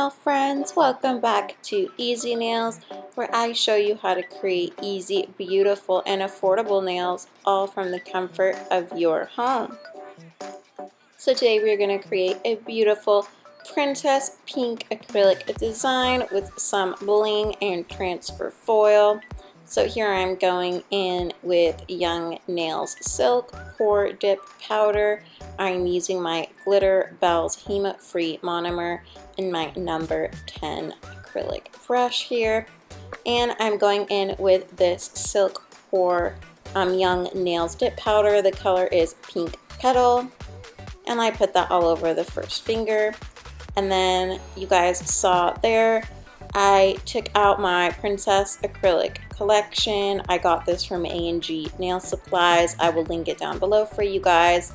nail friends, welcome back to Easy Nails, where I show you how to create easy, beautiful, and affordable nails all from the comfort of your home. So today we're going to create a beautiful princess pink acrylic design with some bling and transfer foil. So here I'm going in with Young Nails Silk Pour Dip Powder. I'm using my gliterbells Hema free monomer in my number 10 acrylic brush here. And I'm going in with this Silk Pour Young Nails Dip Powder. The color is Pink Petal. And I put that all over the first finger. And then you guys saw there, I took out my Princess Acrylic collection. I got this from A&G Nail Supplies. I will link it down below for you guys.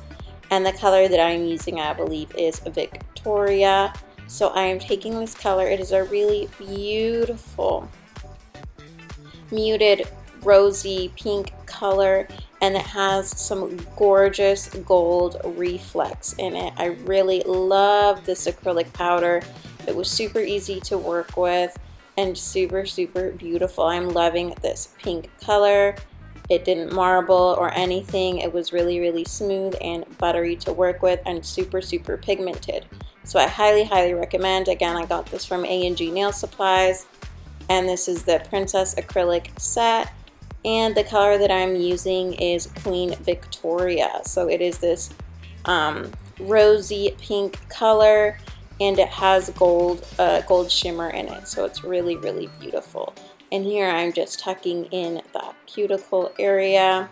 And the color that I'm using, I believe, is Victoria. So I am taking this color. It is a really beautiful muted rosy pink color, and it has some gorgeous gold reflex in it. I really love this acrylic powder. It was super easy to work with and super beautiful. I'm loving this pink color. It didn't marble or anything. It was really smooth and buttery to work with and super pigmented. So I highly recommend. Again, I got this from A&G Nail Supplies, and this is the Princess Acrylic set. And the color that I'm using is Queen Victoria. So it is this rosy pink color, and it has gold shimmer in it. So it's really beautiful. And here I'm just tucking in that cuticle area.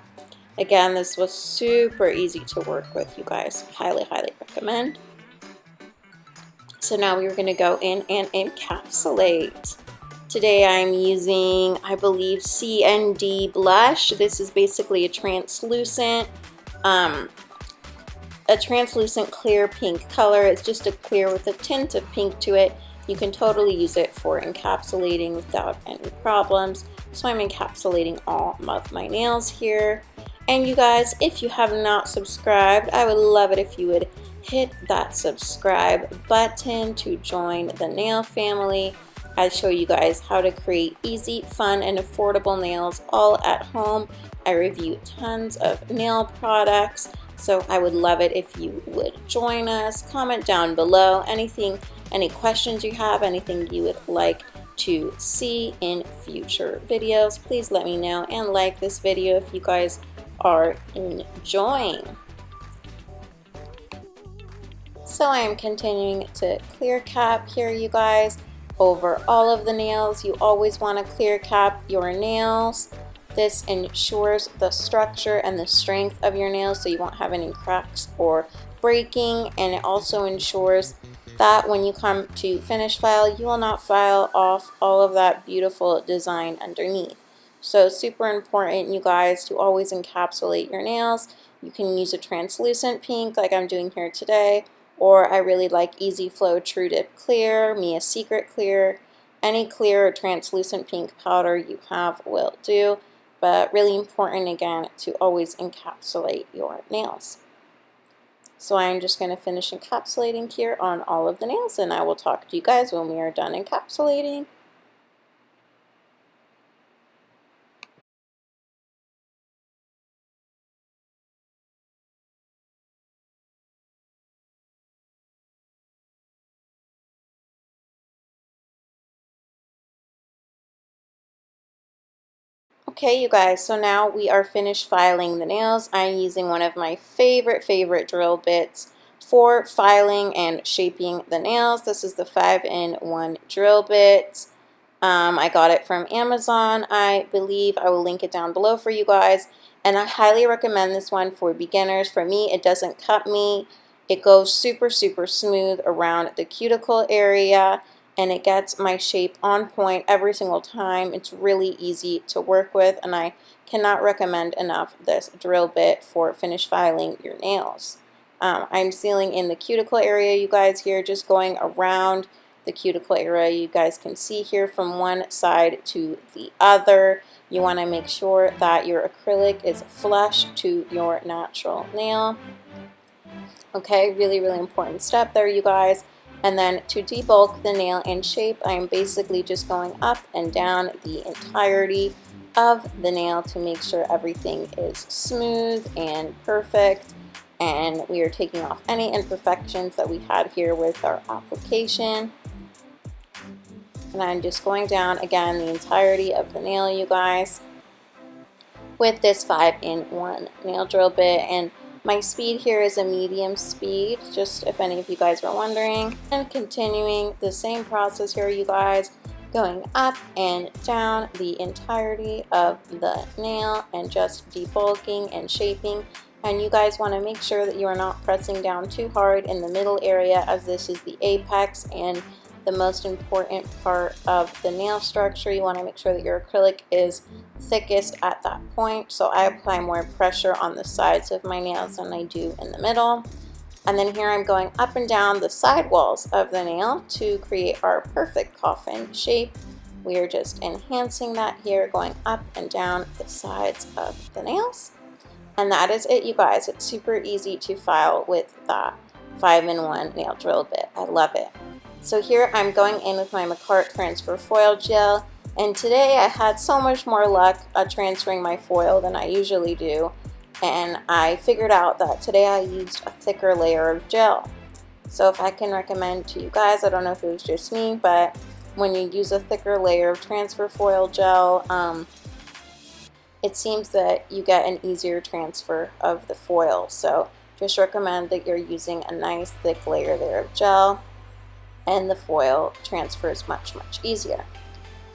Again, this was super easy to work with, you guys. Highly recommend. So now we're going to go in and encapsulate. Today I'm using, I believe, CND blush. This is basically a translucent clear pink color. It's just a clear with a tint of pink to it. You can totally use it for encapsulating without any problems. So I'm encapsulating all of my nails here. And you guys, if you have not subscribed, I would love it if you would hit that subscribe button to join the nail family. I show you guys how to create easy, fun, and affordable nails all at home. I review tons of nail products, so I would love it if you would join us. Comment down below any questions you have, anything you would like to see in future videos. Please let me know and like this video if you guys are enjoying. So I am continuing to clear cap here, you guys. Over all of the nails, you always want to clear cap your nails. This ensures the structure and the strength of your nails so you won't have any cracks or breaking, and it also ensures that when you come to finish file, you will not file off all of that beautiful design underneath. So super important, you guys, to always encapsulate your nails. You can use a translucent pink like I'm doing here today, or I really like ezflow True Dip Clear, Mia Secret Clear. Any clear or translucent pink powder you have will do, but really important again to always encapsulate your nails. So I'm just going to finish encapsulating here on all of the nails, and I will talk to you guys when we are done encapsulating. Okay, you guys, so now we are finished filing the nails. I'm using one of my favorite drill bits for filing and shaping the nails. This is the 5-in-1 drill bit. I got it from Amazon, I believe. I will link it down below for you guys. And I highly recommend this one for beginners. For me, it doesn't cut me. It goes super smooth around the cuticle area, and it gets my shape on point every single time. It's really easy to work with, and I cannot recommend enough this drill bit for finish filing your nails. I'm sealing in the cuticle area, you guys, here, just going around the cuticle area. You guys can see here from one side to the other. You want to make sure that your acrylic is flush to your natural nail. Okay, really important step there, you guys. And then to debulk the nail in shape, I am basically just going up and down the entirety of the nail to make sure everything is smooth and perfect, and we are taking off any imperfections that we had here with our application. And I'm just going down again the entirety of the nail, you guys, with this 5-in-1 nail drill bit. And my speed here is a medium speed, just if any of you guys were wondering. And continuing the same process here, you guys, going up and down the entirety of the nail and just debulking and shaping. And you guys want to make sure that you are not pressing down too hard in the middle area, as this is the apex and the most important part of the nail structure. You want to make sure that your acrylic is thickest at that point. So I apply more pressure on the sides of my nails than I do in the middle. And then here I'm going up and down the side walls of the nail to create our perfect coffin shape. We are just enhancing that here, going up and down the sides of the nails. And that is it, you guys. It's super easy to file with that 5-in-1 nail drill bit. I love it. So here I'm going in with my Makartt transfer foil gel, and today I had so much more luck transferring my foil than I usually do, and I figured out that today I used a thicker layer of gel. So if I can recommend to you guys, I don't know if it was just me, but when you use a thicker layer of transfer foil gel, it seems that you get an easier transfer of the foil. So just recommend that you're using a nice thick layer there of gel, and the foil transfers much easier.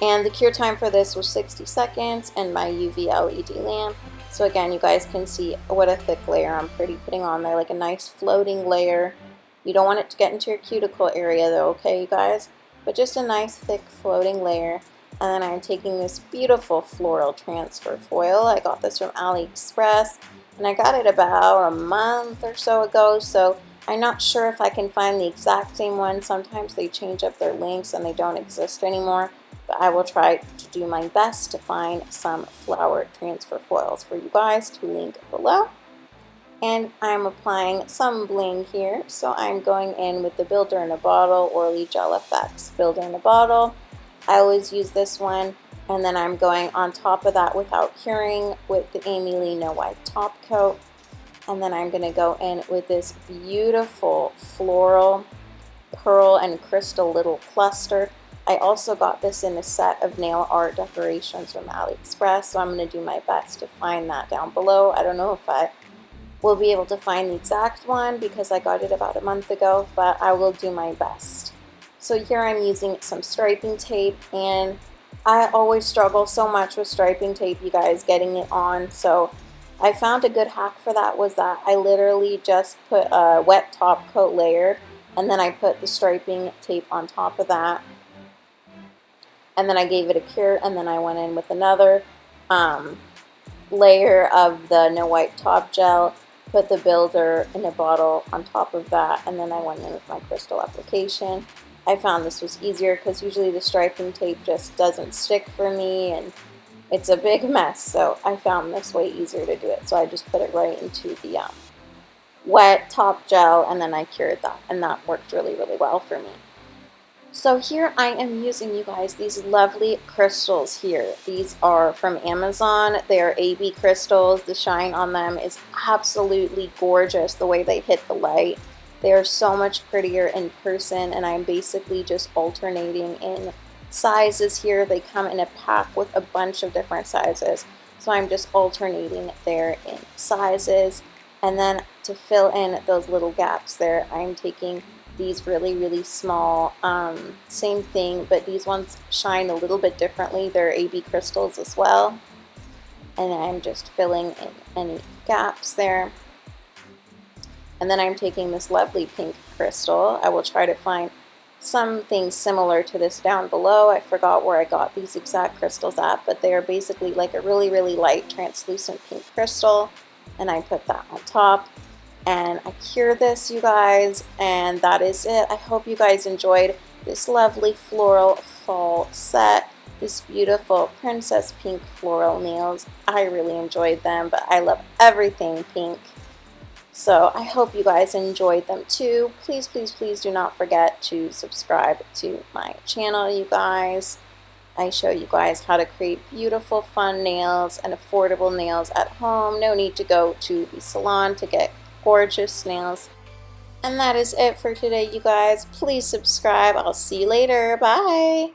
And the cure time for this was 60 seconds and my UV LED lamp. So again, you guys can see what a thick layer I'm putting on there, like a nice floating layer. You don't want it to get into your cuticle area though, okay you guys? But just a nice thick floating layer. And then I'm taking this beautiful floral transfer foil. I got this from AliExpress, and I got it about a month or so ago, so I'm not sure if I can find the exact same one. Sometimes they change up their links and they don't exist anymore, but I will try to do my best to find some flower transfer foils for you guys to link below. And I'm applying some bling here, so I'm going in with the Builder in a Bottle Orly Gel Effects Builder in a Bottle. I always use this one, and then I'm going on top of that without curing with the aimeili No White Top Coat. And then I'm going to go in with this beautiful floral pearl and crystal little cluster. I also got this in a set of nail art decorations from AliExpress, so I'm going to do my best to find that down below. I don't know if I will be able to find the exact one because I got it about a month ago, but I will do my best. So here I'm using some striping tape, and I always struggle so much with striping tape, you guys, getting it on. So I found a good hack for that was that I literally just put a wet top coat layer, and then I put the striping tape on top of that, and then I gave it a cure, and then I went in with another layer of the No White Top Gel, put the Builder in a Bottle on top of that, and then I went in with my crystal application. I found this was easier because usually the striping tape just doesn't stick for me and it's a big mess, so I found this way easier to do it. So I just put it right into the wet top gel, and then I cured that, and that worked really well for me. So here I am using, you guys, these lovely crystals here. These are from Amazon. They are AB crystals. The shine on them is absolutely gorgeous, the way they hit the light. They are so much prettier in person, and I'm basically just alternating in sizes here. They come in a pack with a bunch of different sizes, so I'm just alternating there in sizes. And then to fill in those little gaps there, I'm taking these really small, same thing, but these ones shine a little bit differently. They're AB crystals as well, and I'm just filling in any gaps there. And then I'm taking this lovely pink crystal. I will try to find something similar to this down below. I forgot where I got these exact crystals at, but they are basically like a really light translucent pink crystal, and I put that on top. And I cure this, you guys, and that is it. I hope you guys enjoyed this lovely floral fall set, this beautiful princess pink floral nails. I really enjoyed them, but I love everything pink. So I hope you guys enjoyed them too. Please, please, please do not forget to subscribe to my channel, you guys. I show you guys how to create beautiful, fun nails and affordable nails at home. No need to go to the salon to get gorgeous nails. And that is it for today, you guys. Please subscribe. I'll see you later. Bye.